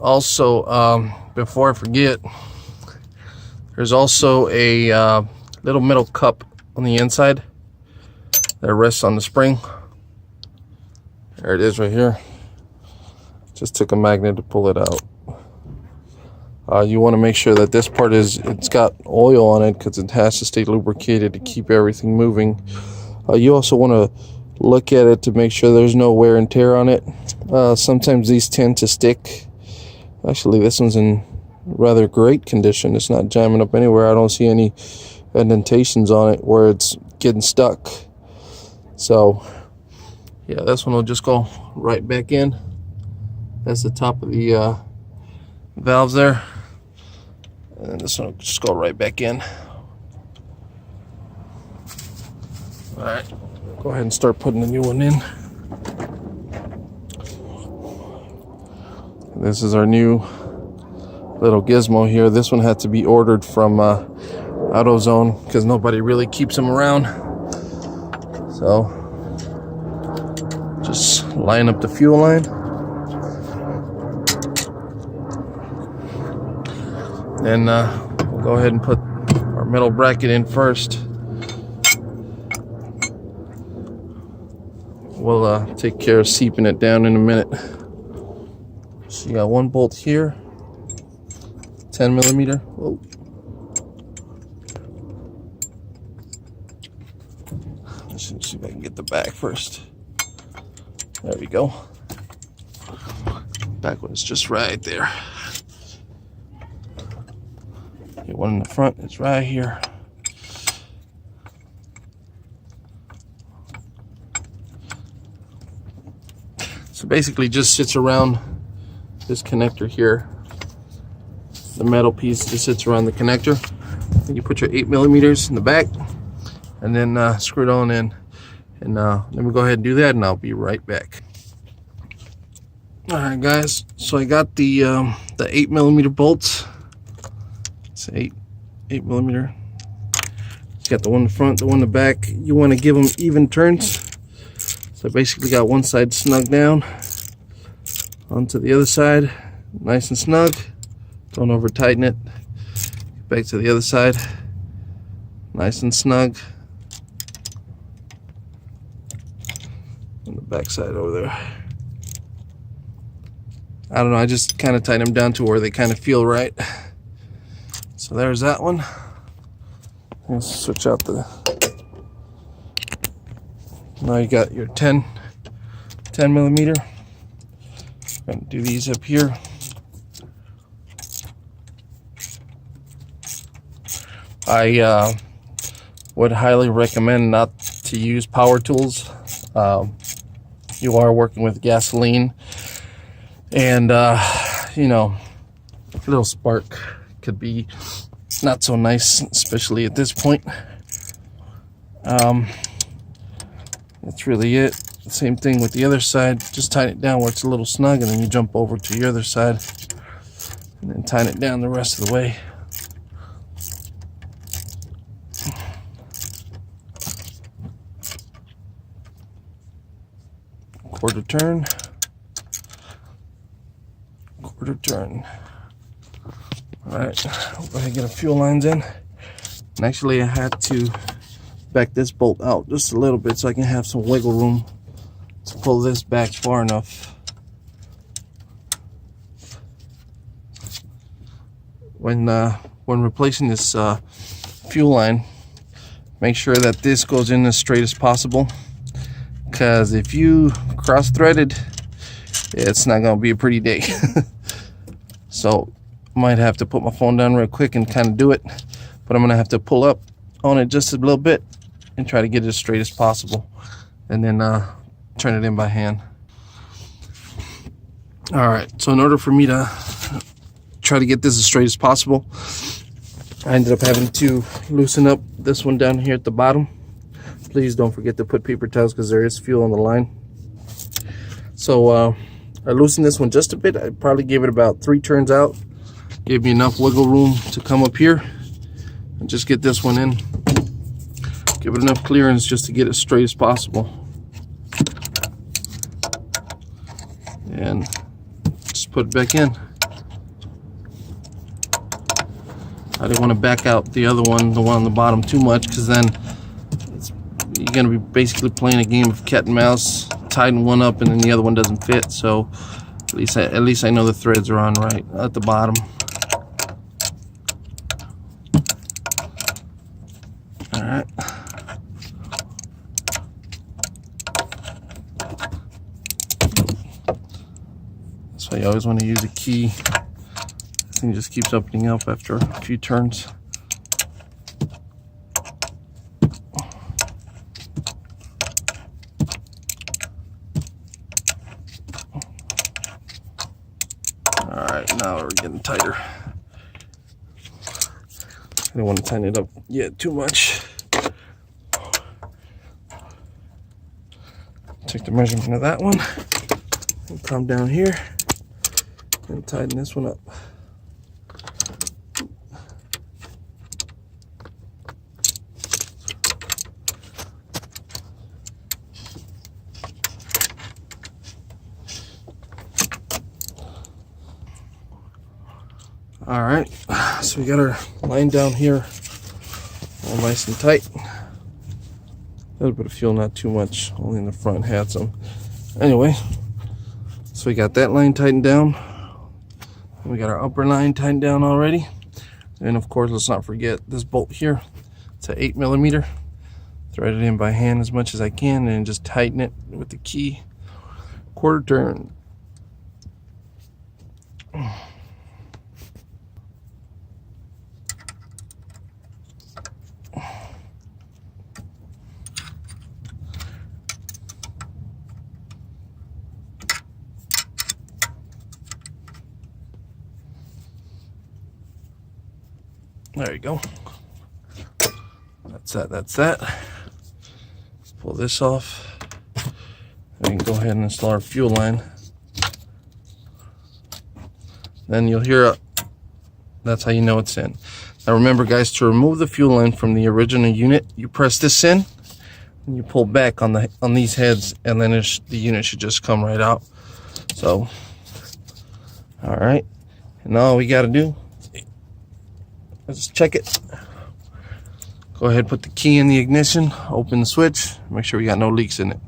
Also, before I forget, there's also a little metal cup on the inside that rests on the spring. There it is right here. Just took a magnet to pull it out. You want to make sure that this part it's got oil on it because it has to stay lubricated to keep everything moving. You also want to look at it to make sure there's no wear and tear on it. Sometimes these tend to stick. Actually, this one's in rather great condition. It's not jamming up anywhere. I don't see any indentations on it where it's getting stuck. So yeah, this one will just go right back in. That's the top of the valves there, and this one will just go right back in. All right, go ahead and start putting the new one in. This is our new little gizmo here. This one had to be ordered from AutoZone because nobody really keeps them around. So just line up the fuel line. Then we'll go ahead and put our metal bracket in first. We'll take care of seeping it down in a minute. So you got one bolt here, 10 millimeter. Whoa. Let's see if I can get the back first. There we go. Back one is just right there. Get one in the front, it's right here. So basically just sits around this connector here. The metal piece just sits around the connector. And you put your 8 millimeters in the back and then screw it on in. And then we'll go ahead and do that, and I'll be right back. All right, guys, so I got the 8 millimeter bolts. It's 8 millimeter. It's got the one in the front, the one in the back. You want to give them even turns. So I basically got one side snug down onto the other side, nice and snug. Don't over tighten it. Back to the other side, nice and snug. And the back side over there. I don't know, I just kind of tighten them down to where they kind of feel right. So there's that one. Let's switch out the... Now you got your 10 millimeter. I'm going to do these up here. I would highly recommend not to use power tools. You are working with gasoline, and you know, a little spark could be not so nice, especially at this point. That's really it. Same thing with the other side. Just tighten it down where it's a little snug, and then you jump over to your other side and then tighten it down the rest of the way. Quarter turn. Quarter turn. Alright, go ahead and get our fuel lines in. And actually I had to back this bolt out just a little bit so I can have some wiggle room to pull this back far enough. When replacing this fuel line, make sure that this goes in as straight as possible, because if you cross-threaded, it's not going to be a pretty day. So might have to put my phone down real quick and kind of do it, but I'm going to have to pull up on it just a little bit and try to get it as straight as possible, and then turn it in by hand. All right, so in order for me to try to get this as straight as possible, I ended up having to loosen up this one down here at the bottom. Please don't forget to put paper towels because there is fuel on the line. So I loosened this one just a bit. I probably gave it about 3 turns out. Gave me enough wiggle room to come up here and just get this one in. Give it enough clearance just to get it straight as possible. And just put it back in. I didn't want to back out the other one, the one on the bottom, too much, because then you're going to be basically playing a game of cat and mouse, tighten one up and then the other one doesn't fit. So at least I know the threads are on right at the bottom. All right. So you always want to use a key. This thing just keeps opening up after a few turns. All right, now we're getting tighter. I don't want to tighten it up yet too much. Take the measurement of that one and come down here and tighten this one up. All right, so we got our line down here all nice and tight. A little bit of fuel, not too much, only in the front had some. Anyway, so we got that line tightened down. We got our upper line tightened down already. And of course, let's not forget this bolt here. It's an 8mm. Thread it in by hand as much as I can and just tighten it with the key. Quarter turn. There you go. That's that. Let's pull this off. We can go ahead and install our fuel line. Then you'll hear that's how you know it's in. Now remember, guys, to remove the fuel line from the original unit, you press this in and you pull back on these heads, and then the unit should just come right out. So, all right, and all we got to do, let's check it. Go ahead, put the key in the ignition, open the switch, make sure we got no leaks in it.